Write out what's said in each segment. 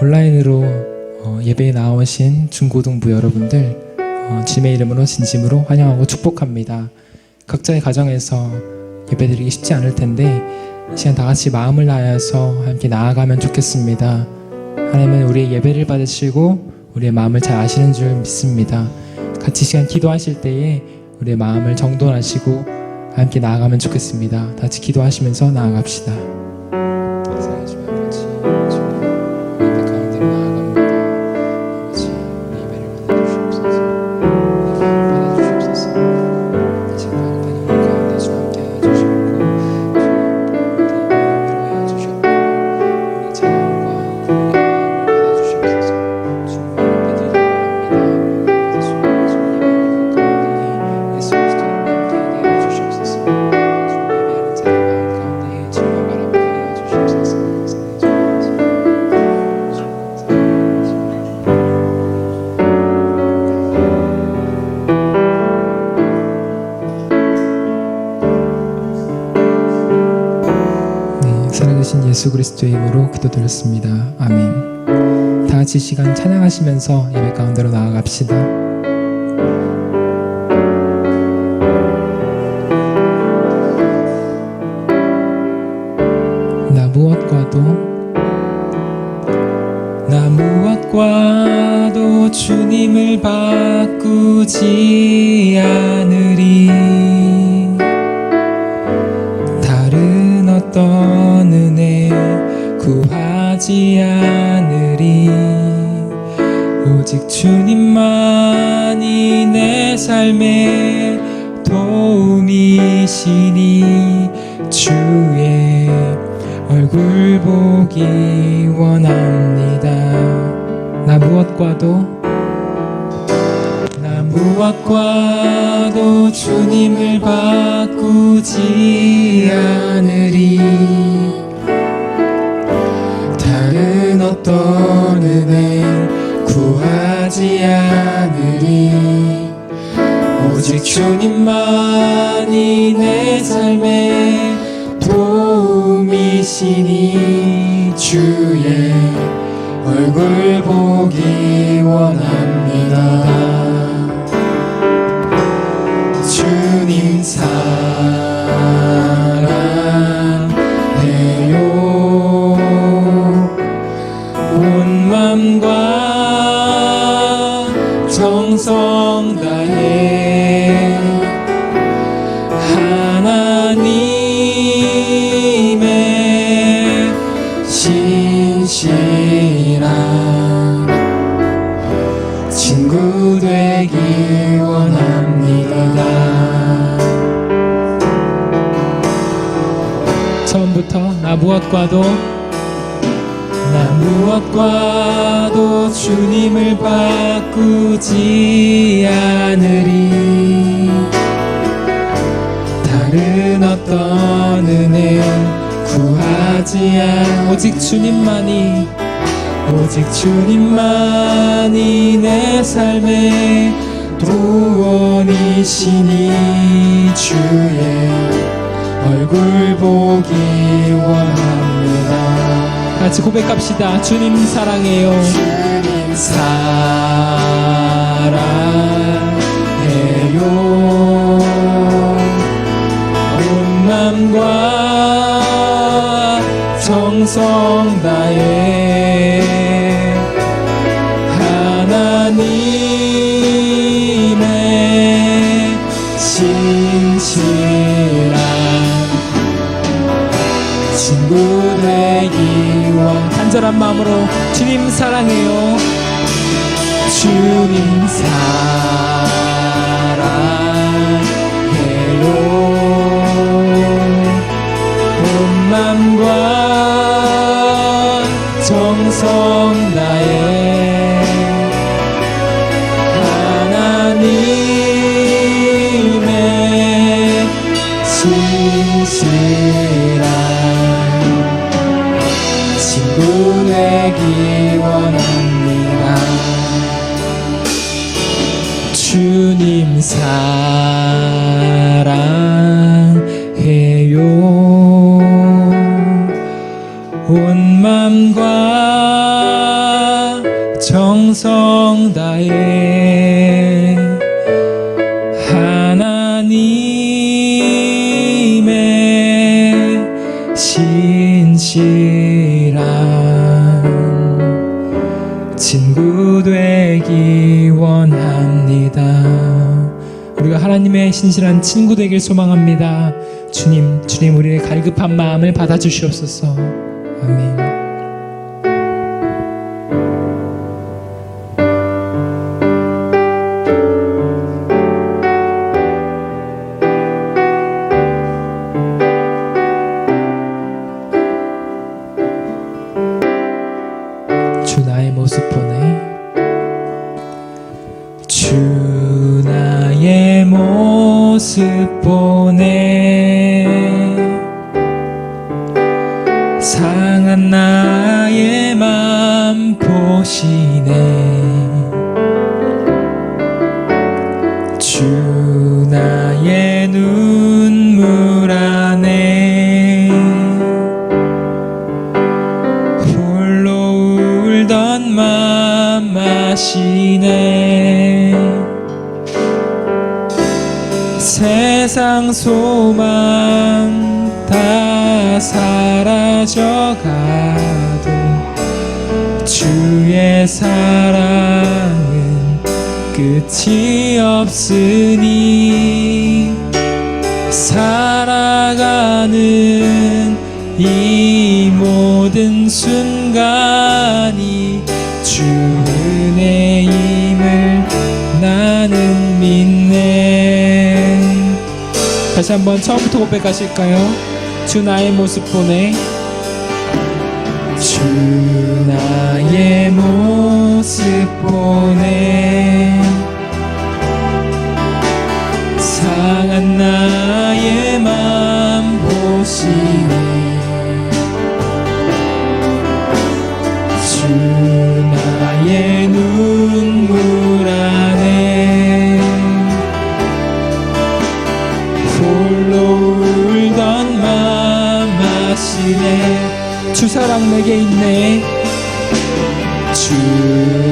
온라인으로 예배에 나오신 중고등부 여러분들 주님의 이름으로 진심으로 환영하고 축복합니다. 각자의 가정에서 예배드리기 쉽지 않을 텐데 이 시간 다 같이 마음을 다해서 함께 나아가면 좋겠습니다. 하나님은 우리의 예배를 받으시고 우리의 마음을 잘 아시는 줄 믿습니다. 같이 시간 기도하실 때에 우리의 마음을 정돈하시고 함께 나아가면 좋겠습니다. 다 같이 기도하시면서 나아갑시다. 살아계신 예수 그리스도의 이름으로 기도드렸습니다. 아멘. 다 같이 시간 찬양하시면서 예배 가운데로 나아갑시다. 나 무엇과도 주님을 바꾸지 않으리. 다른 어떤 은혜 구하지 않으리. 오직 주님만이 내 삶의 도움이시니 주의 얼굴 보기 원합니다. 나 무엇과도 주님을 바꾸지 않으리. 다른 어떤 은혜 구하지 않으리. 오직 주님만이 내 삶의 도움이시니 주의 얼굴 보기 원합니다. 주님 사랑해요. 온 맘과 정성 다해 하나님의 신실한 친구 되기 원합니다. 처음부터 나 무엇과도 주님을 바꾸지 않으리. 다른 어떤 은혜 구하지 오직 주님만이 내 삶의 도원이시니 주의 얼굴 보기 원합니다. 같이 고백합시다. 주님 사랑해요. 주님 사랑해요. 온 맘과 정성 다해 하나님의 신실한 친구 되기 원. 간절한 마음으로 주님 사랑해요. 주님 사랑해요. 온 맘과 정성 다해 하나님의 신실한 친구 되기 원합니다. 주님 사랑해요. 온 맘과 하나님의 신실한 친구 되길 소망합니다. 주님 우리의 갈급한 마음을 받아주시옵소서. 아멘. 주 나의 모습 보네. 주 나의 모습 보네. 상한 나의 맘 보시네. 주 나의 눈물 안에 홀로 울던 맘 아시네. 세상 소망 다 사라져가도 주의 사랑은 끝이 없으니 살아가는 이 모든 순간이 주 은혜임을 나는 믿네. 다시 한번 처음부터 고백하실까요? 주 나의 모습 보네. 주 나의 모습 보네. 상한 나의 맘 보시네. 주 나의 눈물 안에 홀로 울던 맘 아시네. 주 사랑 내게 있네. 주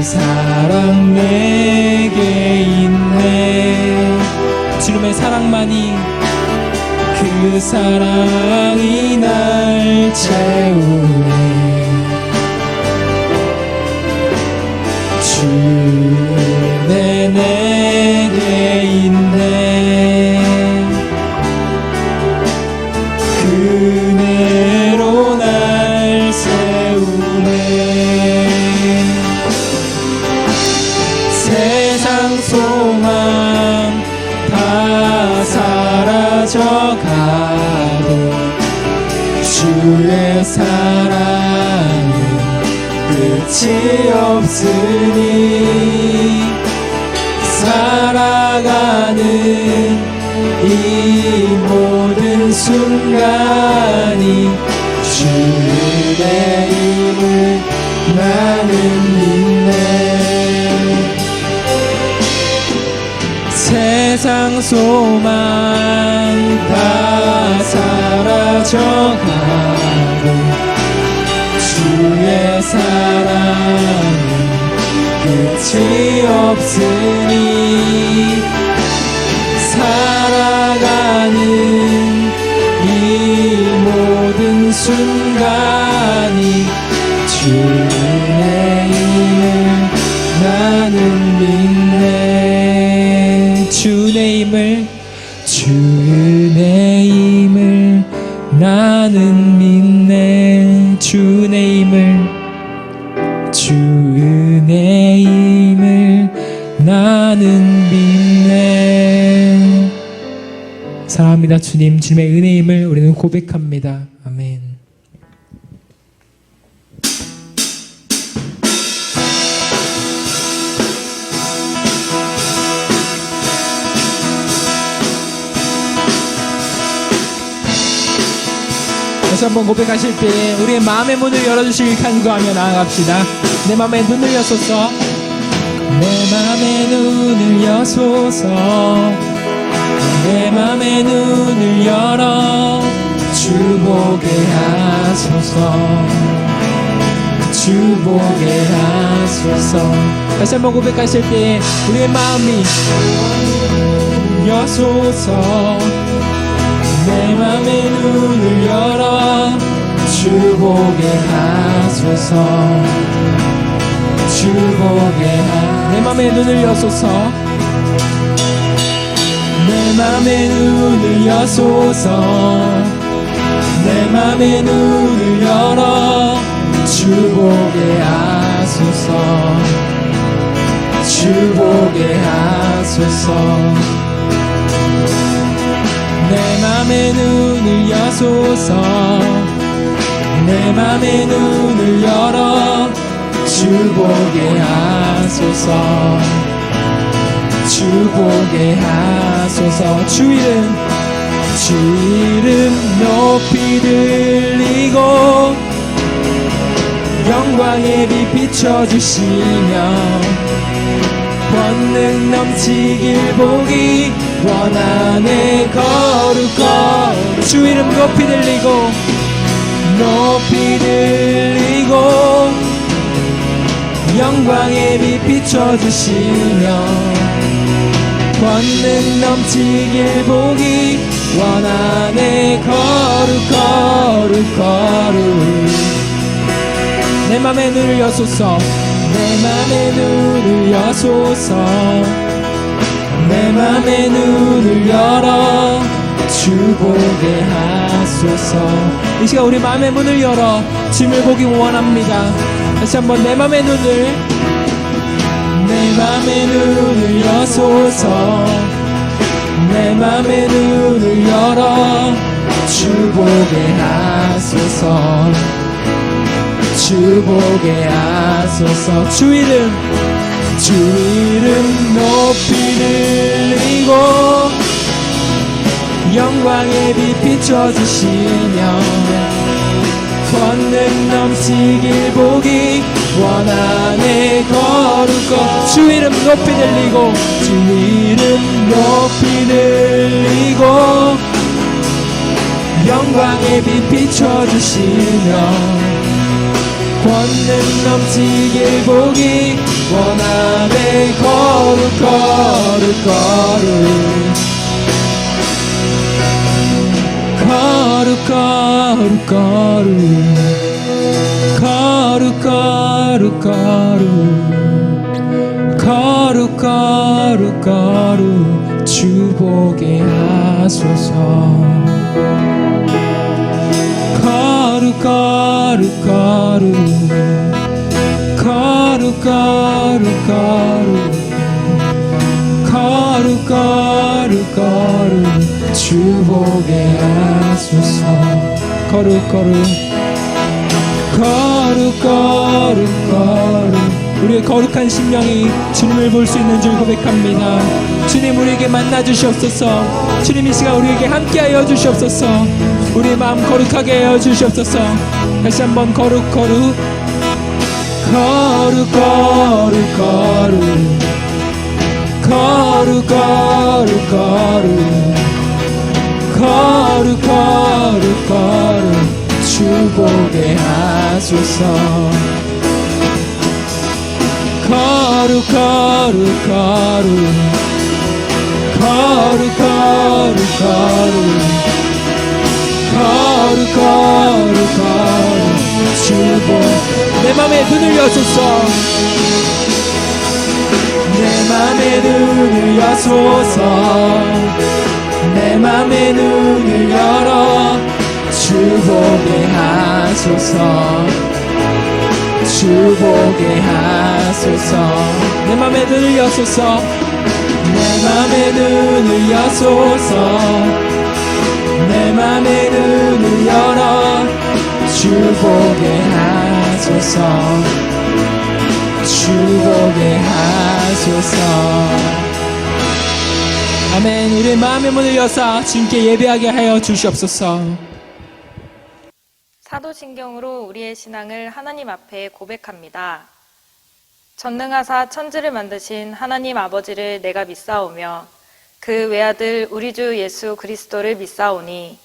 사랑 내게 있네. 주님의 사랑만이 그 사랑이 날 채우네. 주 은혜 내게 있네. 그 은혜로 날 세우네. 세상 소망 다 사라져가도 주의 사랑은 끝이 없으니 살아가는 이 모든 순간이 주의 힘을 나는 믿네. 세상 소망 다 사라져가도 주의 사랑은 끝이 없으니 살아가는 이 모든 순간이 주의 힘을 나는 믿네. 주의 힘을 주의 힘을 나는 믿네. 주의 힘을 주의 힘을 나는 믿네. 사랑합니다. 주님, 주님의 은혜의 힘을 우리는 고백합니다. 아멘. 다시 한번 고백하실 때 우리의 마음의 문을 열어주시길 간구하며 나아갑시다. 내 마음에 눈을 여소서. 내 마음의 눈을 여소서. 내 마음의 눈을 열어 주 보게 하소서. 주 보게 하소서. 다시 한번 고백하실 때 우리의 마음이 여소서. 내 맘의 눈을 열어 주 보게 하소서. 주 보게 내 맘의 눈을 여소서. 내 맘의 눈을 여소서 내 맘의 눈을 열어 주 보게 하소서 주 보게 하소서 내 맘의 눈을 여소서 내 맘의 눈을 열어 주 보게 하소서 주 보게 하소서 주 이름 높이 들리고 영광의 빛 비춰주시며 권능 넘치길 보기 원하네 거룩거 주 이름 높이 들리고 영광의 빛 비춰주시며 권능 넘치길 보기 원하네 거룩 내 맘의 눈을 여소서 내 맘의 눈을 여소서 내 맘의 눈을 열어 주 보게 하소서 이 시간 우리 맘의 문을 열어 주님을 보기 원합니다. 다시 한번 내 맘의 눈을 여소서 내 맘의 눈을 열어 주 보게 하소서 주 보게 하소서 주 이름 높이 들리고 영광의 빛 비춰주시며 권능 넘치길 보기 원하네 거룩거 주 이름 높이 들리고 주 이름 높이 들리고 영광의 빛 비춰주시며 권능 넘치길 보기 원하네 거룩 주 보게 하소서 주 보게 하소서 우리의 거룩한 심령이 주님을 볼 수 있는 줄 고백합니다. 주님 우리에게 만나 주시옵소서. 주님 이 시간 우리에게 함께하여 주시옵소서. 우리의 마음 거룩하게 하여 주시옵소서. 다시 한번 거룩 주 보게 하소서. 내 맘에 눈을 여소서. 내 맘에 눈을 여소서. 내 맘에 눈을 열어 주 보게 하소서. 주 보게 하소서. 내 맘에 눈을 여소서. 내 맘에 눈을 여소서. 내 맘에 눈을 열어 주 보게 하소서. 주 보게 하소서. 아멘. 우리의 마음의 문을 여사 주님께 예배하게 하여 주시옵소서. 사도신경으로 우리의 신앙을 하나님 앞에 고백합니다. 전능하사 천지를 만드신 하나님 아버지를 내가 믿사오며 그 외아들 우리 주 예수 그리스도를 믿사오니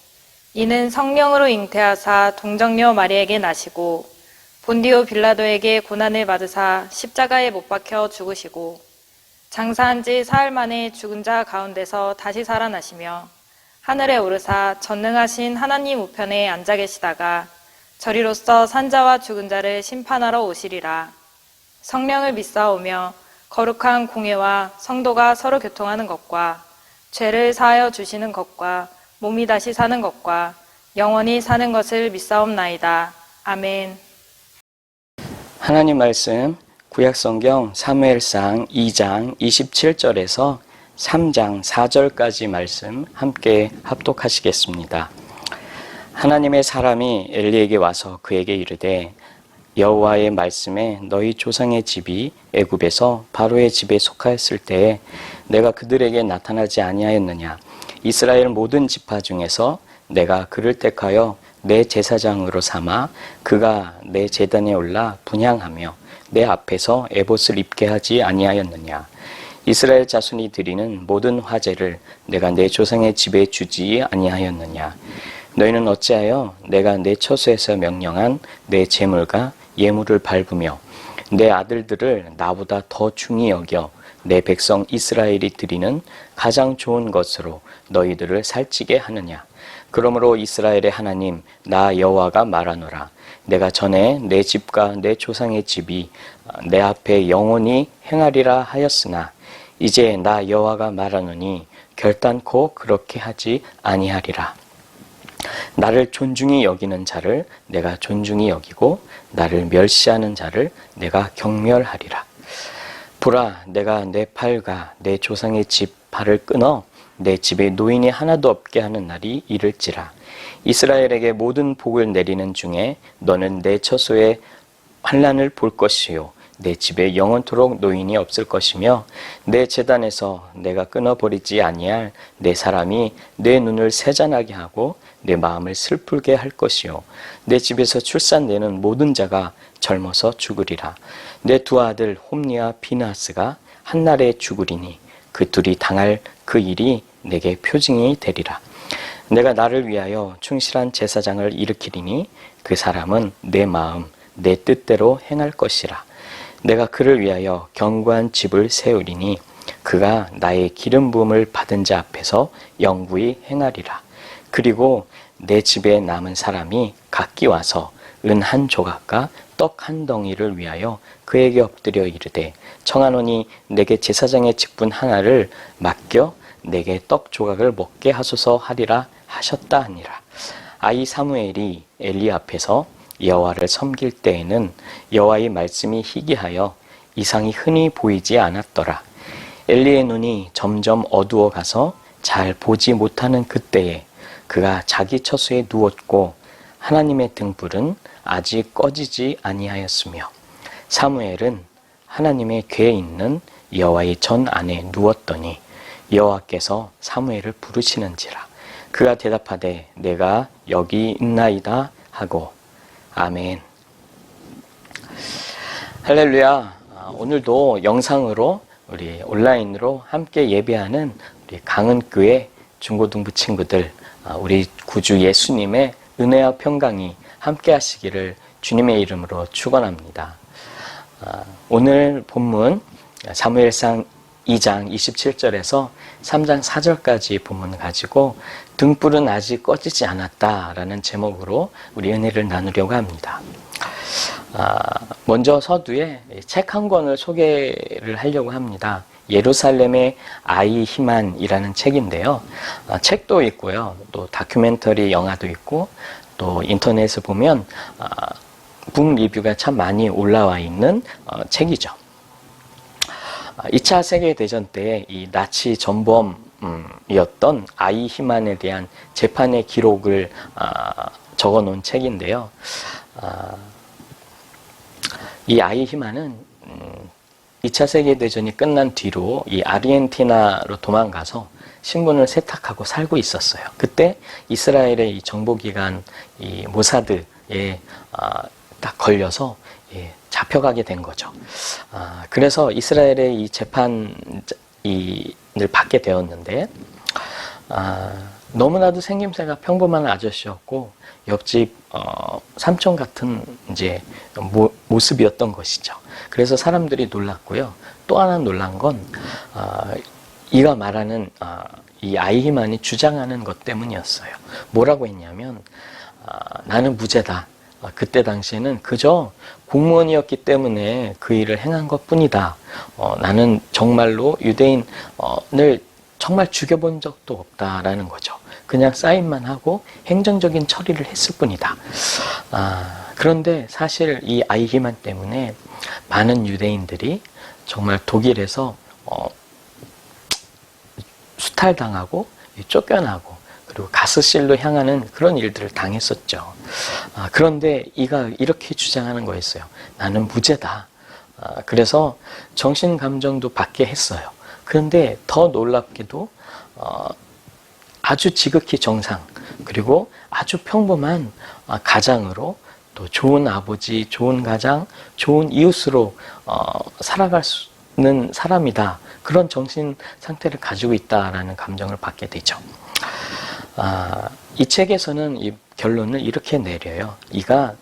이는 성령으로 잉태하사 동정녀 마리에게 나시고 본디오 빌라도에게 고난을 받으사 십자가에 못 박혀 죽으시고 장사한 지 사흘 만에 죽은 자 가운데서 다시 살아나시며 하늘에 오르사 전능하신 하나님 우편에 앉아 계시다가 저리로서 산자와 죽은 자를 심판하러 오시리라. 성령을 믿사오며 거룩한 공회와 성도가 서로 교통하는 것과 죄를 사하여 주시는 것과 몸이 다시 사는 것과 영원히 사는 것을 믿사옵나이다. 아멘. 하나님 말씀 구약성경 사무엘상 2장 27절에서 3장 4절까지 말씀 함께 합독하시겠습니다. 하나님의 사람이 엘리에게 와서 그에게 이르되 여호와의 말씀에 너희 조상의 집이 애굽에서 바로의 집에 속하였을 때에 내가 그들에게 나타나지 아니하였느냐. 이스라엘 모든 지파 중에서 내가 그를 택하여 내 제사장으로 삼아 그가 내 제단에 올라 분향하며 내 앞에서 에봇을 입게 하지 아니하였느냐. 이스라엘 자손이 드리는 모든 화제를 내가 내 조상의 집에 주지 아니하였느냐. 너희는 어찌하여 내가 내 처소에서 명령한 내 제물과 예물을 밟으며 내 아들들을 나보다 더 중히 여겨 내 백성 이스라엘이 드리는 가장 좋은 것으로 너희들을 살찌게 하느냐. 그러므로 이스라엘의 하나님 나 여호와가 말하노라. 내가 전에 내 집과 내 조상의 집이 내 앞에 영원히 행하리라 하였으나 이제 나 여호와가 말하노니 결단코 그렇게 하지 아니하리라. 나를 존중히 여기는 자를 내가 존중히 여기고 나를 멸시하는 자를 내가 경멸하리라. 보라, 내가 내 팔과 내 조상의 집 팔을 끊어 내 집에 노인이 하나도 없게 하는 날이 이를지라. 이스라엘에게 모든 복을 내리는 중에 너는 내 처소에 환난을 볼 것이요 내 집에 영원토록 노인이 없을 것이며 내 제단에서 내가 끊어버리지 아니할 내 사람이 내 눈을 세잔하게 하고 내 마음을 슬프게 할 것이요 내 집에서 출산되는 모든 자가 젊어서 죽으리라. 내 두 아들 홈니와 비나스가 한날에 죽으리니 그 둘이 당할 그 일이 내게 표징이 되리라. 내가 나를 위하여 충실한 제사장을 일으키리니 그 사람은 내 마음 내 뜻대로 행할 것이라. 내가 그를 위하여 견고한 집을 세우리니 그가 나의 기름 부음을 받은 자 앞에서 영구히 행하리라. 그리고 내 집에 남은 사람이 각기 와서 은 한 조각과 떡 한 덩이를 위하여 그에게 엎드려 이르되 청하노니 내게 제사장의 직분 하나를 맡겨 내게 떡 조각을 먹게 하소서 하리라 하셨다 하니라. 아이 사무엘이 엘리 앞에서 여호와를 섬길 때에는 여호와의 말씀이 희귀하여 이상이 흔히 보이지 않았더라. 엘리의 눈이 점점 어두워 가서 잘 보지 못하는 그때에 그가 자기 처소에 누웠고 하나님의 등불은 아직 꺼지지 아니하였으며 사무엘은 하나님의 궤에 있는 여호와의 전 안에 누웠더니 여호와께서 사무엘을 부르시는지라. 그가 대답하되 내가 여기 있나이다 하고 아멘. 할렐루야. 오늘도 영상으로 우리 온라인으로 함께 예배하는 우리 강은교회 중고등부 친구들, 우리 구주 예수님의 은혜와 평강이 함께 하시기를 주님의 이름으로 축원합니다. 오늘 본문 사무엘상 2장 27절에서 3장 4절까지 본문 가지고 등불은 아직 꺼지지 않았다라는 제목으로 우리 은혜를 나누려고 합니다. 먼저 서두에 책 한 권을 소개를 하려고 합니다. 예루살렘의 아이히만이라는 책인데요. 책도 있고요. 또 다큐멘터리 영화도 있고 또 인터넷에 보면 북 리뷰가 참 많이 올라와 있는 책이죠. 2차 세계대전 때 이 나치 전범이었던 아이히만에 대한 재판의 기록을 적어 놓은 책인데요. 이 아이히만은 2차 세계대전이 끝난 뒤로 이 아르헨티나로 도망가서 신분을 세탁하고 살고 있었어요. 그때 이스라엘의 이 정보기관 이 모사드에 딱 걸려서 잡혀가게 된 거죠. 그래서 이스라엘의 이 재판을 받게 되었는데 너무나도 생김새가 평범한 아저씨였고 옆집 삼촌 같은 이제 모습이었던 것이죠. 그래서 사람들이 놀랐고요. 또 하나 놀란 건 이가 말하는 이 아이히만이 주장하는 것 때문이었어요. 뭐라고 했냐면 나는 무죄다. 그때 당시에는 그저 공무원이었기 때문에 그 일을 행한 것뿐이다. 나는 정말로 유대인을 정말 죽여본 적도 없다라는 거죠. 그냥 사인만 하고 행정적인 처리를 했을 뿐이다. 그런데 사실 이 아이히만 때문에 많은 유대인들이 정말 독일에서 수탈당하고 쫓겨나고 그리고 가스실로 향하는 그런 일들을 당했었죠. 그런데 이가 이렇게 주장하는 거였어요. 나는 무죄다. 그래서 정신감정도 받게 했어요. 그런데 더 놀랍게도 아주 지극히 정상 그리고 아주 평범한 가장으로 또 좋은 아버지, 좋은 가장, 좋은 이웃으로 살아갈 수 있는 사람이다. 그런 정신 상태를 가지고 있다라는 감정을 받게 되죠. 이 책에서는 이 결론을 이렇게 내려요. 이가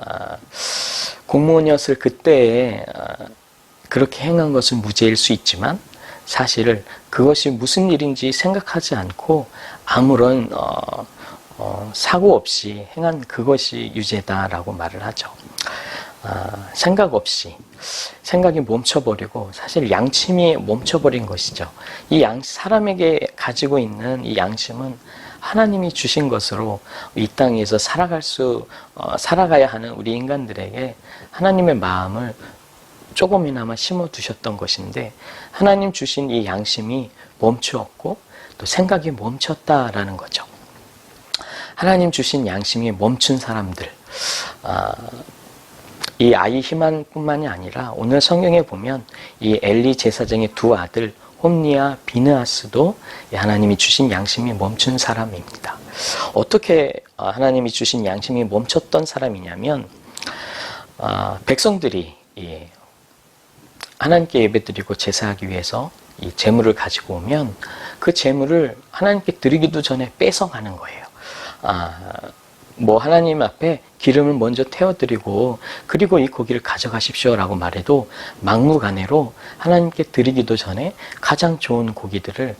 공무원이었을 그때에 그렇게 행한 것은 무죄일 수 있지만 사실 그것이 무슨 일인지 생각하지 않고 아무런 사고 없이 행한 그것이 유죄다라고 말을 하죠. 생각 없이 생각이 멈춰버리고 사실 양심이 멈춰버린 것이죠. 이 사람에게 가지고 있는 이 양심은 하나님이 주신 것으로 이 땅에서 살아가야 하는 우리 인간들에게 하나님의 마음을 조금이나마 심어두셨던 것인데 하나님 주신 이 양심이 멈추었고 또 생각이 멈췄다라는 거죠. 하나님 주신 양심이 멈춘 사람들, 이 아이히만 뿐만이 아니라 오늘 성경에 보면 이 엘리 제사장의 두 아들 홈니와 비느하스도 하나님이 주신 양심이 멈춘 사람입니다. 어떻게 하나님이 주신 양심이 멈췄던 사람이냐면 백성들이 하나님께 예배드리고 제사하기 위해서 이 제물을 가지고 오면 그 제물을 하나님께 드리기도 전에 뺏어가는 거예요. 하나님 앞에 기름을 먼저 태워드리고 그리고 이 고기를 가져가십시오라고 말해도 막무가내로 하나님께 드리기도 전에 가장 좋은 고기들을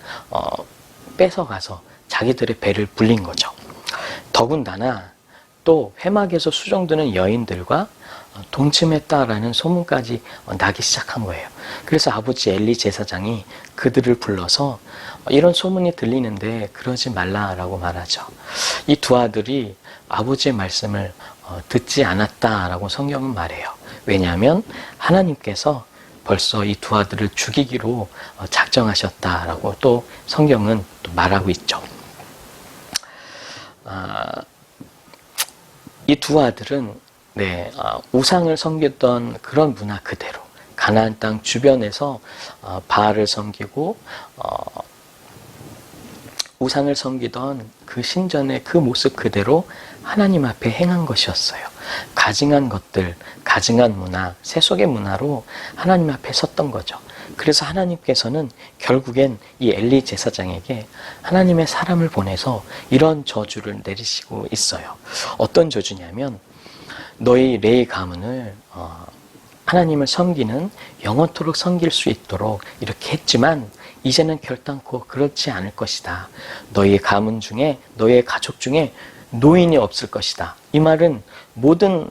뺏어가서 자기들의 배를 불린 거죠. 더군다나 또 회막에서 수종드는 여인들과 동침했다라는 소문까지 나기 시작한 거예요. 그래서 아버지 엘리 제사장이 그들을 불러서 이런 소문이 들리는데 그러지 말라라고 말하죠. 이 두 아들이 아버지의 말씀을 듣지 않았다라고 성경은 말해요. 왜냐하면 하나님께서 벌써 이 두 아들을 죽이기로 작정하셨다라고 또 성경은 또 말하고 있죠. 이 두 아들은 우상을 섬겼던 그런 문화 그대로 가나안 땅 주변에서 바알을 섬기고 우상을 섬기던 그 신전의 그 모습 그대로 하나님 앞에 행한 것이었어요. 가증한 것들, 가증한 문화, 세속의 문화로 하나님 앞에 섰던 거죠. 그래서 하나님께서는 결국엔 이 엘리 제사장에게 하나님의 사람을 보내서 이런 저주를 내리시고 있어요. 어떤 저주냐면 너희 레위 가문을 하나님을 섬기는 영원토록 섬길 수 있도록 이렇게 했지만 이제는 결단코 그렇지 않을 것이다. 너희의 가문 중에 너희의 가족 중에 노인이 없을 것이다. 이 말은 모든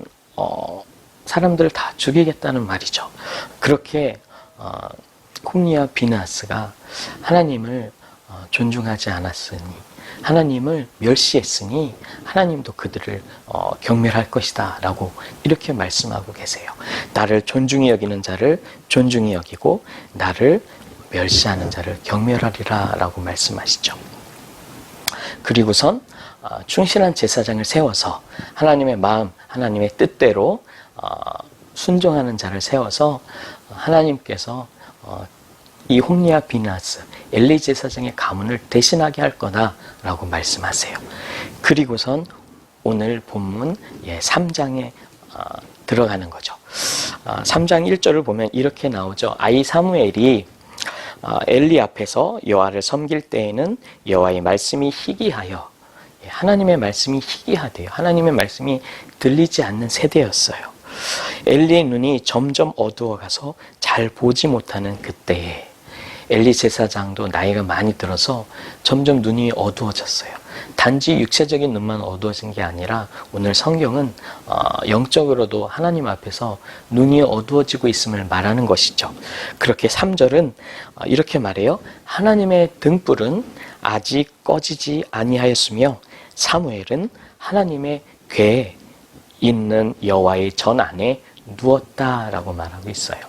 사람들을 다 죽이겠다는 말이죠. 그렇게 홈니와 비느하스가 하나님을 존중하지 않았으니 하나님을 멸시했으니 하나님도 그들을 경멸할 것이다 라고 이렇게 말씀하고 계세요. 나를 존중히 여기는 자를 존중히 여기고 나를 멸시하는 자를 경멸하리라 라고 말씀하시죠. 그리고선 충실한 제사장을 세워서 하나님의 마음, 하나님의 뜻대로 순종하는 자를 세워서 하나님께서 이 홈니와 비느하스, 엘리 제사장의 가문을 대신하게 할 거다라고 말씀하세요. 그리고선 오늘 본문 3장에 들어가는 거죠. 3장 1절을 보면 이렇게 나오죠. 아이 사무엘이 엘리 앞에서 여호와를 섬길 때에는 여호와의 말씀이 희귀하여, 하나님의 말씀이 희귀하대요. 하나님의 말씀이 들리지 않는 세대였어요. 엘리의 눈이 점점 어두워가서 잘 보지 못하는 그때에 엘리 제사장도 나이가 많이 들어서 점점 눈이 어두워졌어요. 단지 육체적인 눈만 어두워진 게 아니라 오늘 성경은 영적으로도 하나님 앞에서 눈이 어두워지고 있음을 말하는 것이죠. 그렇게 3절은 이렇게 말해요. 하나님의 등불은 아직 꺼지지 아니하였으며 사무엘은 하나님의 궤에 있는 여호와의 전 안에 누웠다라고 말하고 있어요.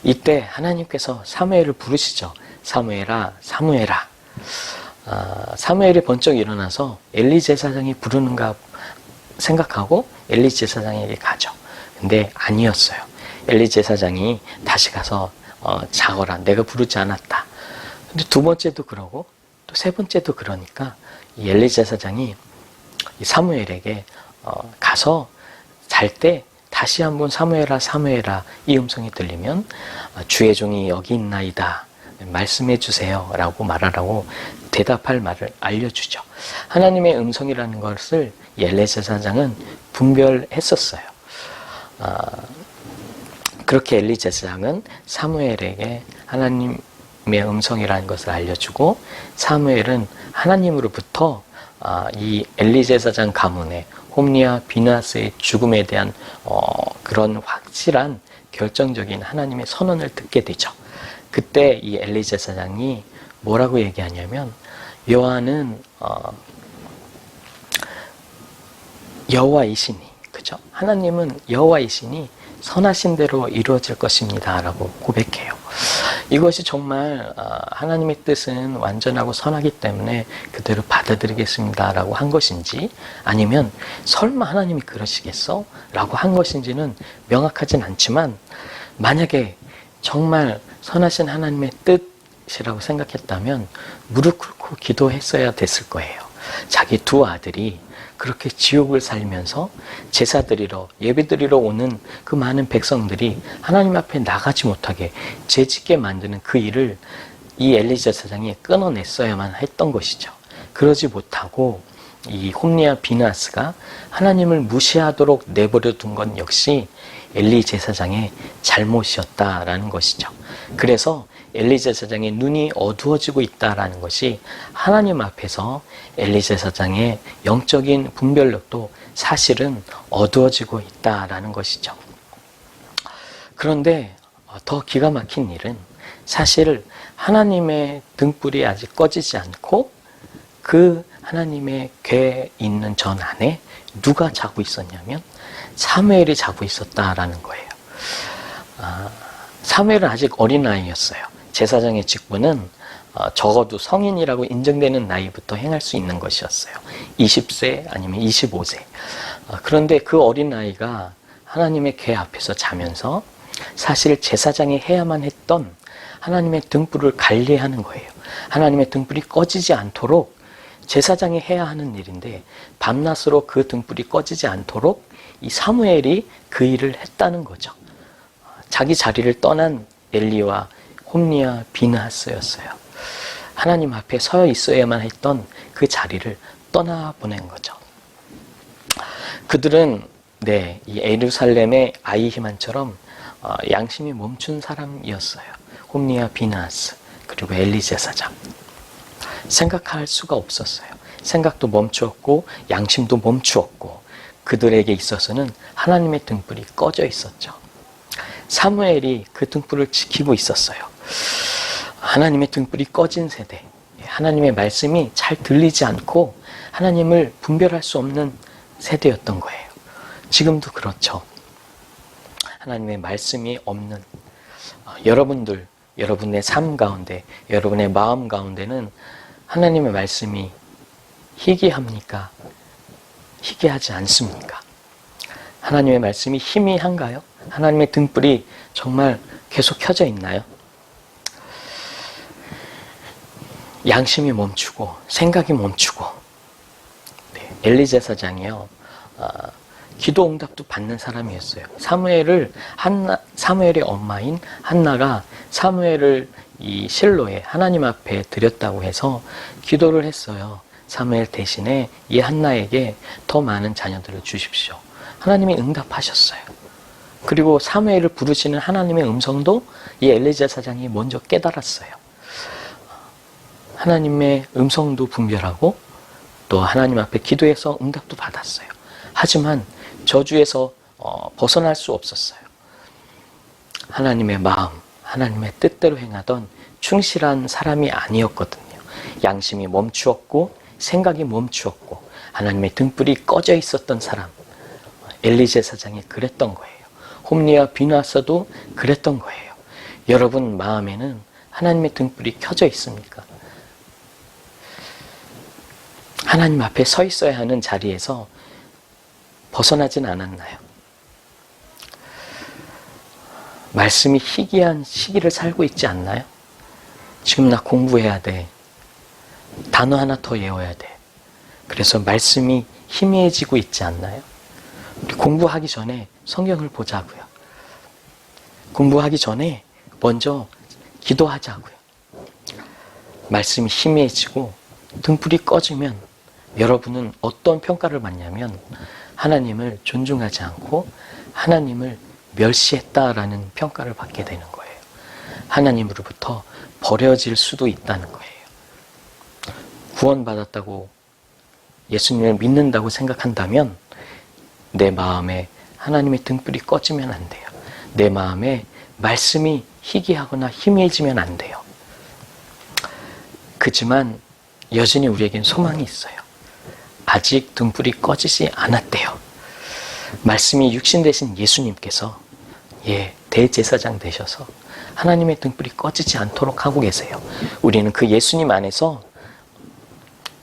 이때 하나님께서 사무엘을 부르시죠. 사무엘아, 사무엘아. 사무엘이 번쩍 일어나서 엘리 제사장이 부르는가 생각하고 엘리 제사장에게 가죠. 근데 아니었어요. 엘리 제사장이 다시 가서 자거라, 내가 부르지 않았다. 근데 두 번째도 그러고 또 세 번째도 그러니까 이 엘리 제사장이 이 사무엘에게 가서 잘 때 다시 한번 사무엘아, 사무엘아 이 음성이 들리면 주의 종이 여기 있나이다, 말씀해 주세요 라고 말하라고 대답할 말을 알려주죠. 하나님의 음성이라는 것을 엘리 제사장은 분별했었어요. 그렇게 엘리 제사장은 사무엘에게 하나님의 음성이라는 것을 알려주고, 사무엘은 하나님으로부터 이 엘리 제사장 가문의 홈리와 비느하스의 죽음에 대한 그런 확실한 결정적인 하나님의 선언을 듣게 되죠. 그때 이 엘리 제사장이 뭐라고 얘기하냐면, 여호와는 여호와이시니, 그죠? 하나님은 여호와이시니 선하신 대로 이루어질 것입니다 라고 고백해요. 이것이 정말 하나님의 뜻은 완전하고 선하기 때문에 그대로 받아들이겠습니다 라고 한 것인지, 아니면 설마 하나님이 그러시겠어? 라고 한 것인지는 명확하진 않지만, 만약에 정말 선하신 하나님의 뜻이라고 생각했다면 무릎 꿇고 기도했어야 됐을 거예요. 자기 두 아들이 그렇게 지옥을 살면서 제사 드리러, 예배 드리러 오는 그 많은 백성들이 하나님 앞에 나가지 못하게 죄짓게 만드는 그 일을 이 엘리 제사장이 끊어냈어야만 했던 것이죠. 그러지 못하고 이 홈리와 비느하스가 하나님을 무시하도록 내버려 둔 건 역시 엘리 제사장의 잘못이었다라는 것이죠. 그래서 엘리 제사장의 눈이 어두워지고 있다라는 것이 하나님 앞에서 엘리 제사장의 영적인 분별력도 사실은 어두워지고 있다라는 것이죠. 그런데 더 기가 막힌 일은, 사실 하나님의 등불이 아직 꺼지지 않고 그 하나님의 궤에 있는 전 안에 누가 자고 있었냐면 사무엘이 자고 있었다라는 거예요. 사무엘은 아직 어린아이였어요. 제사장의 직분은 적어도 성인이라고 인정되는 나이부터 행할 수 있는 것이었어요. 20세 아니면 25세. 그런데 그 어린아이가 하나님의 궤 앞에서 자면서 사실 제사장이 해야만 했던 하나님의 등불을 관리하는 거예요. 하나님의 등불이 꺼지지 않도록 제사장이 해야 하는 일인데, 밤낮으로 그 등불이 꺼지지 않도록 이 사무엘이 그 일을 했다는 거죠. 자기 자리를 떠난 엘리와 홈리와 비느하스였어요. 하나님 앞에 서 있어야만 했던 그 자리를 떠나보낸 거죠. 그들은 이 예루살렘의 아이히만처럼 양심이 멈춘 사람이었어요. 홈리와 비느하스 그리고 엘리 제사장. 생각할 수가 없었어요. 생각도 멈추었고 양심도 멈추었고, 그들에게 있어서는 하나님의 등불이 꺼져 있었죠. 사무엘이 그 등불을 지키고 있었어요. 하나님의 등불이 꺼진 세대, 하나님의 말씀이 잘 들리지 않고 하나님을 분별할 수 없는 세대였던 거예요. 지금도 그렇죠. 하나님의 말씀이 없는 여러분들, 여러분의 삶 가운데, 여러분의 마음 가운데는 하나님의 말씀이 희귀합니까? 희귀하지 않습니까? 하나님의 말씀이 희미한가요? 하나님의 등불이 정말 계속 켜져 있나요? 양심이 멈추고 생각이 멈추고, 엘리 제사장이요, 기도 응답도 받는 사람이었어요. 사무엘의 엄마인 한나가 사무엘을 이 실로에 하나님 앞에 드렸다고 해서 기도를 했어요. 사무엘 대신에 이 한나에게 더 많은 자녀들을 주십시오. 하나님이 응답하셨어요. 그리고 사무엘을 부르시는 하나님의 음성도 이 엘리 제사장이 먼저 깨달았어요. 하나님의 음성도 분별하고 또 하나님 앞에 기도해서 응답도 받았어요. 하지만 저주에서 벗어날 수 없었어요. 하나님의 마음, 하나님의 뜻대로 행하던 충실한 사람이 아니었거든요. 양심이 멈추었고 생각이 멈추었고 하나님의 등불이 꺼져 있었던 사람, 엘리 제사장이 그랬던 거예요. 홈리와 비나서도 그랬던 거예요. 여러분 마음에는 하나님의 등불이 켜져 있습니까? 하나님 앞에 서 있어야 하는 자리에서 벗어나진 않았나요? 말씀이 희귀한 시기를 살고 있지 않나요? 지금 나 공부해야 돼. 단어 하나 더 외워야 돼. 그래서 말씀이 희미해지고 있지 않나요? 우리 공부하기 전에 성경을 보자고요. 공부하기 전에 먼저 기도하자고요. 말씀이 희미해지고 등불이 꺼지면 여러분은 어떤 평가를 받냐면 하나님을 존중하지 않고 하나님을 멸시했다라는 평가를 받게 되는 거예요. 하나님으로부터 버려질 수도 있다는 거예요. 구원받았다고 예수님을 믿는다고 생각한다면 내 마음에 하나님의 등불이 꺼지면 안 돼요. 내 마음에 말씀이 희귀하거나 희미해지면 안 돼요. 그지만 여전히 우리에겐 소망이 있어요. 아직 등불이 꺼지지 않았대요. 말씀이 육신 되신 예수님께서 대제사장 되셔서 하나님의 등불이 꺼지지 않도록 하고 계세요. 우리는 그 예수님 안에서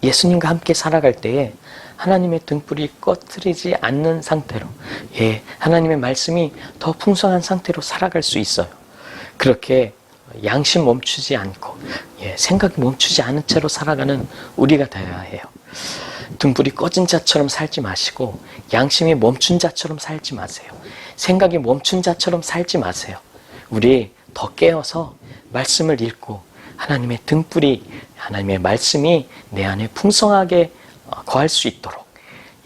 예수님과 함께 살아갈 때에 하나님의 등불이 꺼뜨리지 않는 상태로 하나님의 말씀이 더 풍성한 상태로 살아갈 수 있어요. 그렇게 양심 멈추지 않고 생각이 멈추지 않은 채로 살아가는 우리가 되어야 해요. 등불이 꺼진 자처럼 살지 마시고 양심이 멈춘 자처럼 살지 마세요. 생각이 멈춘 자처럼 살지 마세요. 우리 더 깨어서 말씀을 읽고 하나님의 등불이 하나님의 말씀이 내 안에 풍성하게 거할 수 있도록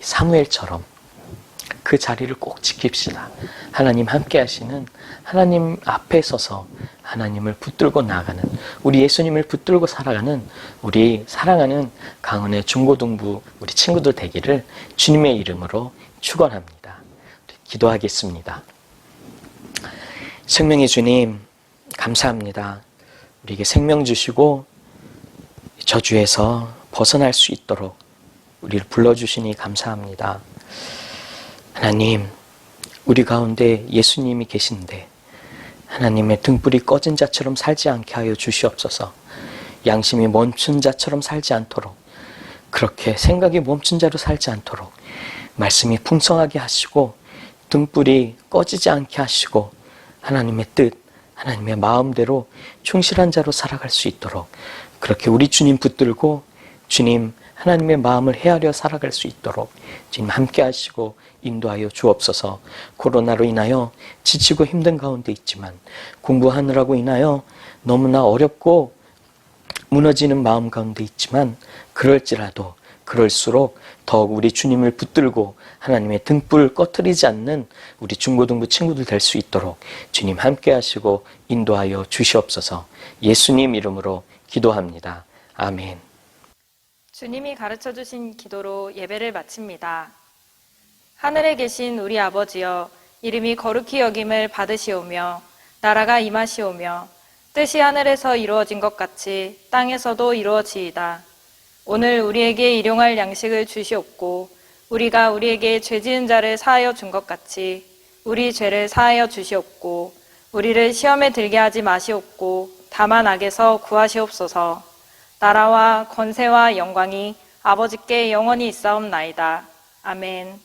사무엘처럼 그 자리를 꼭 지킵시다. 하나님 함께 하시는 하나님 앞에 서서 하나님을 붙들고 나아가는 우리 예수님을 붙들고 살아가는 우리 사랑하는 강은의 중고등부 우리 친구들 되기를 주님의 이름으로 축원합니다. 기도하겠습니다. 생명의 주님 감사합니다. 우리에게 생명 주시고 저주에서 벗어날 수 있도록 우리를 불러주시니 감사합니다. 하나님, 우리 가운데 예수님이 계신데 하나님의 등불이 꺼진 자처럼 살지 않게 하여 주시옵소서. 양심이 멈춘 자처럼 살지 않도록, 그렇게 생각이 멈춘 자로 살지 않도록 말씀이 풍성하게 하시고 등불이 꺼지지 않게 하시고 하나님의 뜻, 하나님의 마음대로 충실한 자로 살아갈 수 있도록 그렇게 우리 주님 붙들고 주님 하나님의 마음을 헤아려 살아갈 수 있도록 주님 함께 하시고 인도하여 주옵소서. 코로나로 인하여 지치고 힘든 가운데 있지만 공부하느라고 인하여 너무나 어렵고 무너지는 마음 가운데 있지만 그럴지라도 그럴수록 더욱 우리 주님을 붙들고 하나님의 등불 꺼뜨리지 않는 우리 중고등부 친구들 될 수 있도록 주님 함께 하시고 인도하여 주시옵소서. 예수님 이름으로 기도합니다. 아멘. 주님이 가르쳐 주신 기도로 예배를 마칩니다. 하늘에 계신 우리 아버지여, 이름이 거룩히 여김을 받으시오며 나라가 임하시오며 뜻이 하늘에서 이루어진 것 같이 땅에서도 이루어지이다. 오늘 우리에게 일용할 양식을 주시옵고 우리가 우리에게 죄 지은 자를 사하여 준 것 같이 우리 죄를 사하여 주시옵고 우리를 시험에 들게 하지 마시옵고 다만 악에서 구하시옵소서. 나라와 권세와 영광이 아버지께 영원히 있사옵나이다. 아멘.